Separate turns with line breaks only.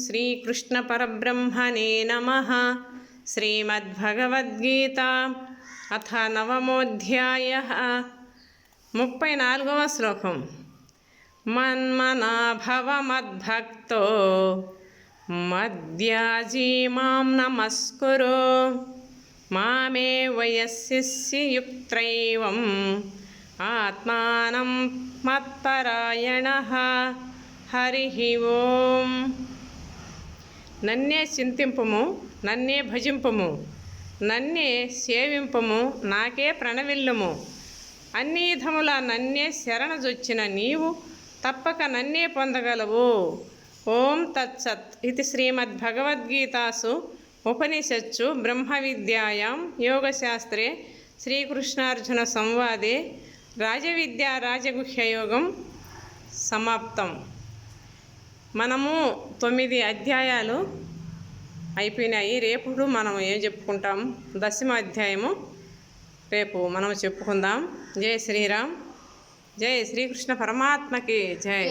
श्रीकृष्णपरब्रह्मणे नमः। श्रीमद्भगवद्गीता अथ नवमोऽध्यायः 34వ శ్లోకం। మన్మనా భవ మద్భక్తో మద్యాజీ మాం నమస్కురు మామే వయస్సి యుక్తైవం ఆత్మానం మత్పరాయణః। హరి ఓం। నన్నే చింతింపుము, నన్నే భజింపుము, నన్నే సేవింపుము, నాకే ప్రణవిల్లుము। అన్ని విధముల నన్నే శరణజొచ్చిన నీవు తప్పక నన్నే పొందగలవు। ఓం తత్సత్। ఇది శ్రీమద్భగవద్గీతాసు ఉపనిషత్సు బ్రహ్మ విద్యాయాం యోగశాస్త్రే శ్రీకృష్ణార్జున సంవాదే రాజవిద్యా రాజగుహ్యయోగం సమాప్తం। మనము 9 అధ్యాయాలు అయిపోయినాయి। రేపు మనం ఏం చెప్పుకుంటాం? 10వ అధ్యాయము రేపు మనం చెప్పుకుందాం। జై శ్రీరామ్, జై శ్రీకృష్ణ పరమాత్మకి జై।